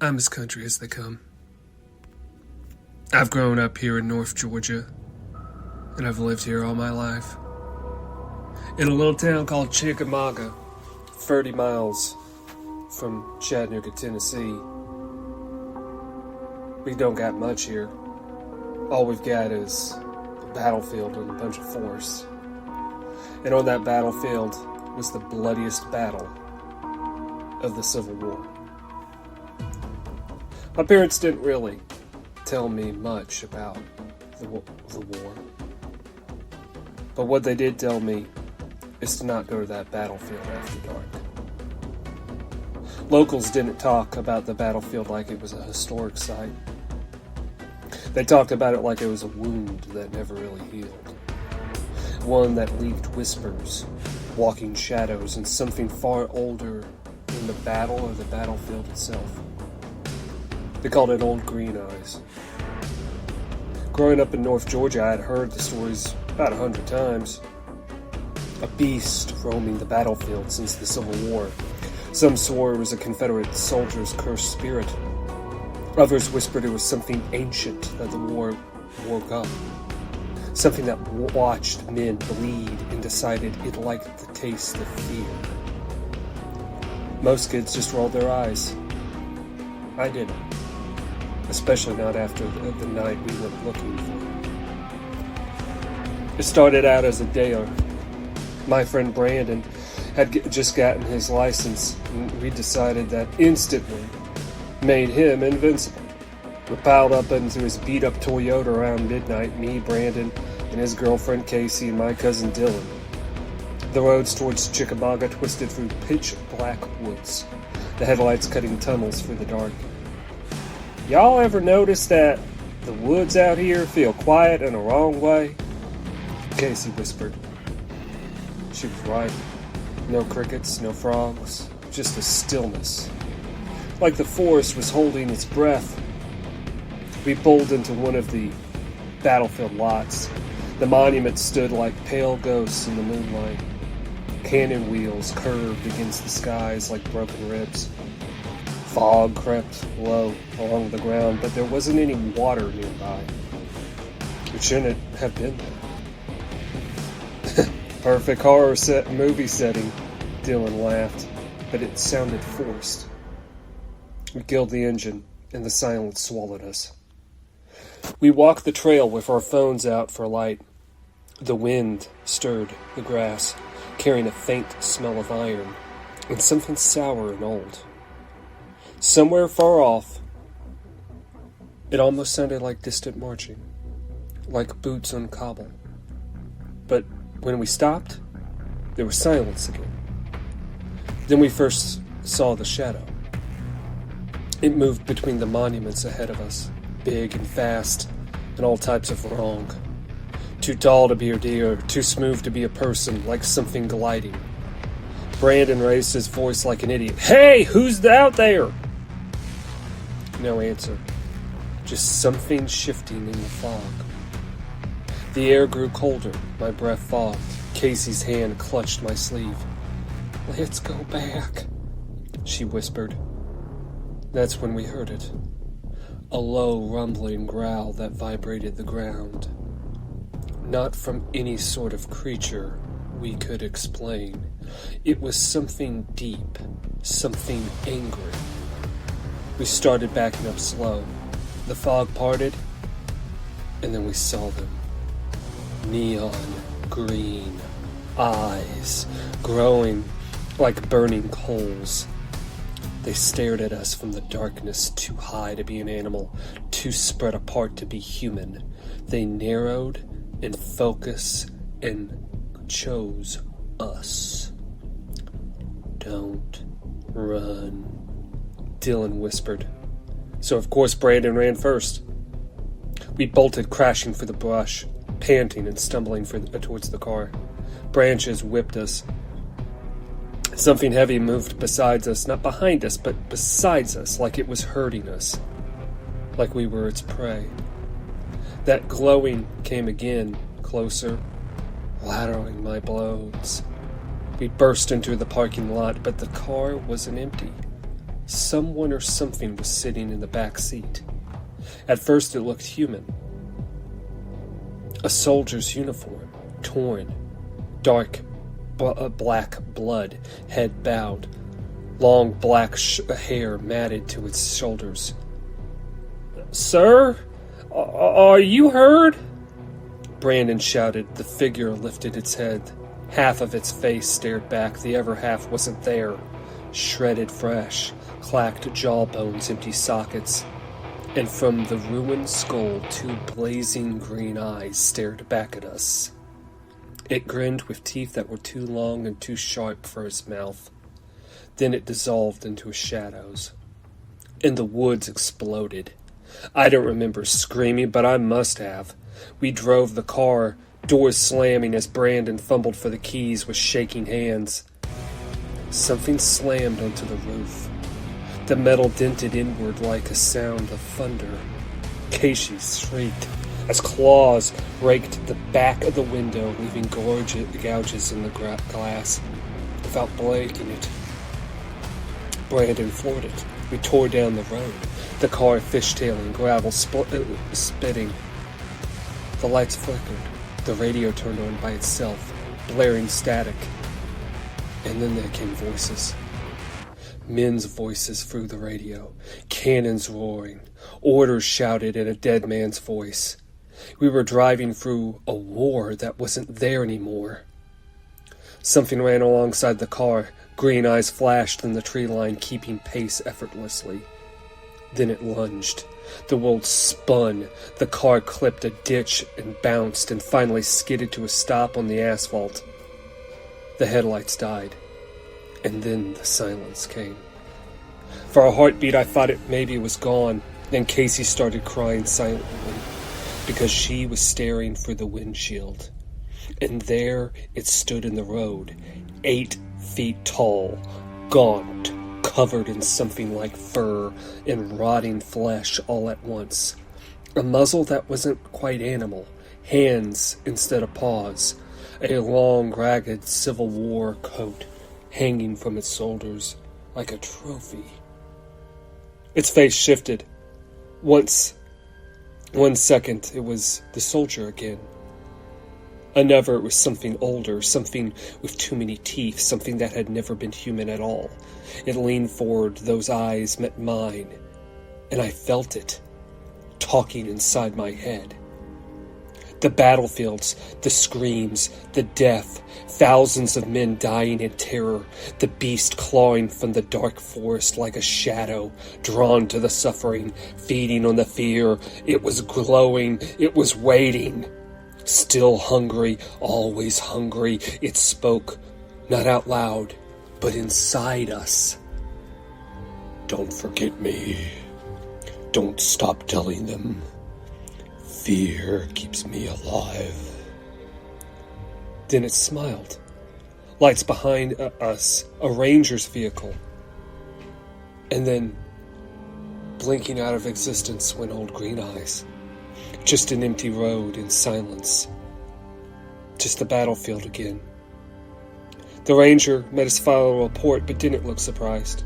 I'm as country as they come. I've grown up here in North Georgia, and I've lived here all my life. In a little town called Chickamauga, 30 miles from Chattanooga, Tennessee. We don't got much here. All we've got is a battlefield and a bunch of forest. And on that battlefield was the bloodiest battle of the Civil War. My parents didn't really tell me much about the war. But what they did tell me is to not go to that battlefield after dark. Locals didn't talk about the battlefield like it was a historic site. They talked about it like it was a wound that never really healed. One that leaved whispers, walking shadows, and something far older than the battle or the battlefield itself. They called it Old Green Eyes. Growing up in North Georgia, I had heard the stories about 100 times. A beast roaming the battlefield since the Civil War. Some swore it was a Confederate soldier's cursed spirit. Others whispered it was something ancient that the war woke up. Something that watched men bleed and decided it liked the taste of fear. Most kids just rolled their eyes. I didn't. Especially not after the night we went looking for. It started out as a dare. My friend Brandon had just gotten his license, and we decided that instantly made him invincible. We piled up into his beat-up Toyota around midnight, me, Brandon, and his girlfriend Casey, and my cousin Dylan. The roads towards Chickamauga twisted through pitch-black woods, the headlights cutting tunnels through the dark. Y'all ever notice that the woods out here feel quiet in a wrong way? Casey whispered. She was right. No crickets, no frogs, just a stillness. Like the forest was holding its breath. We pulled into one of the battlefield lots. The monuments stood like pale ghosts in the moonlight. Cannon wheels curved against the skies like broken ribs. Fog crept low along the ground, but there wasn't any water nearby. It shouldn't have been there. Perfect horror movie setting, Dylan laughed, but it sounded forced. We killed the engine, and the silence swallowed us. We walked the trail with our phones out for light. The wind stirred the grass, carrying a faint smell of iron, and something sour and old. Somewhere far off, it almost sounded like distant marching, like boots on cobble. But when we stopped, there was silence again. Then we first saw the shadow. It moved between the monuments ahead of us, big and fast, and all types of wrong. Too tall to be a deer, too smooth to be a person, like something gliding. Brandon raised his voice like an idiot. Hey, who's out there? No answer. Just something shifting in the fog. The air grew colder, my breath fogged. Casey's hand clutched my sleeve. Let's go back, she whispered. That's when we heard it. A low, rumbling growl that vibrated the ground. Not from any sort of creature we could explain. It was something deep, something angry. We started backing up slow. The fog parted, and then we saw them. Neon green eyes, growing like burning coals. They stared at us from the darkness, too high to be an animal, too spread apart to be human. They narrowed and focused and chose us. Don't run, Dylan whispered. So of course Brandon ran first. We bolted crashing for the brush, panting and stumbling towards the car. Branches whipped us. Something heavy moved beside us, not behind us, but beside us, like it was hurting us, like we were its prey. That glowing came again, closer, laddering my blows. We burst into the parking lot, but the car wasn't empty. Someone or something was sitting in the back seat. At first it looked human. A soldier's uniform, torn, dark black blood, head bowed, long black hair matted to its shoulders. "Sir, are you hurt?" Brandon shouted. The figure lifted its head. Half of its face stared back, the other half wasn't there. Shredded flesh, clacked jawbones, empty sockets, and from the ruined skull 2 blazing green eyes stared back at us. It grinned with teeth that were too long and too sharp for its mouth. Then it dissolved into shadows, and the woods exploded. I don't remember screaming, but I must have. We drove the car, doors slamming as Brandon fumbled for the keys with shaking hands. Something slammed onto the roof. The metal dented inward like a sound of thunder. Casey shrieked as claws raked the back of the window, leaving gouges in the glass without breaking it. Brandon floored it. We tore down the road, the car fishtailing, gravel spitting. The lights flickered. The radio turned on by itself, blaring static. And then there came voices. Men's voices through the radio, cannons roaring, orders shouted in a dead man's voice. We were driving through a war that wasn't there anymore. Something ran alongside the car. Green eyes flashed in the tree line, keeping pace effortlessly. Then it lunged. The world spun. The car clipped a ditch and bounced and finally skidded to a stop on the asphalt. The headlights died. And then the silence came. For a heartbeat, I thought it maybe was gone. Then Casey started crying silently because she was staring through the windshield. And there it stood in the road, 8 feet tall, gaunt, covered in something like fur and rotting flesh all at once. A muzzle that wasn't quite animal, hands instead of paws, a long, ragged Civil War coat hanging from its shoulders like a trophy. Its face shifted. One second, it was the soldier again. Another, it was something older, something with too many teeth, something that had never been human at all. It leaned forward, those eyes met mine, and I felt it, talking inside my head. The battlefields, the screams, the death, thousands of men dying in terror, the beast clawing from the dark forest like a shadow, drawn to the suffering, feeding on the fear. It was glowing, it was waiting. Still hungry, always hungry, it spoke, not out loud, but inside us. Don't forget me. Don't stop telling them. Fear keeps me alive. Then it smiled. Lights behind us, a ranger's vehicle. And then, blinking out of existence went old Green Eyes. Just an empty road in silence. Just the battlefield again. The ranger made us file a report, but didn't look surprised.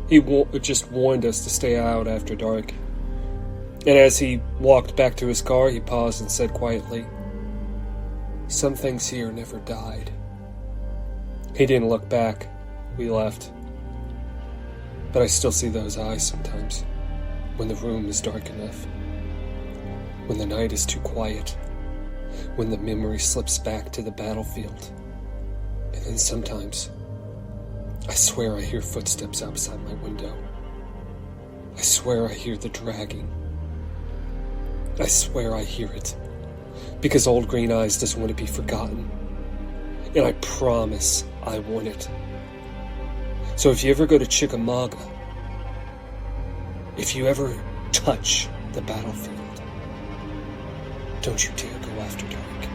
He just warned us to stay out after dark. And as he walked back to his car, he paused and said quietly, "Some things here never died." He didn't look back. We left. But I still see those eyes sometimes, when the room is dark enough, when the night is too quiet, when the memory slips back to the battlefield. And then sometimes, I swear I hear footsteps outside my window. I swear I hear the dragging. I swear I hear it, because old Green Eyes doesn't want to be forgotten, and I promise I want it. So if you ever go to Chickamauga, if you ever touch the battlefield, don't you dare go after dark.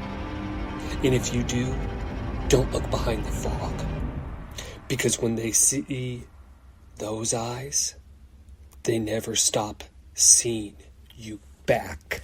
And if you do, don't look behind the fog, because when they see those eyes, they never stop seeing you back.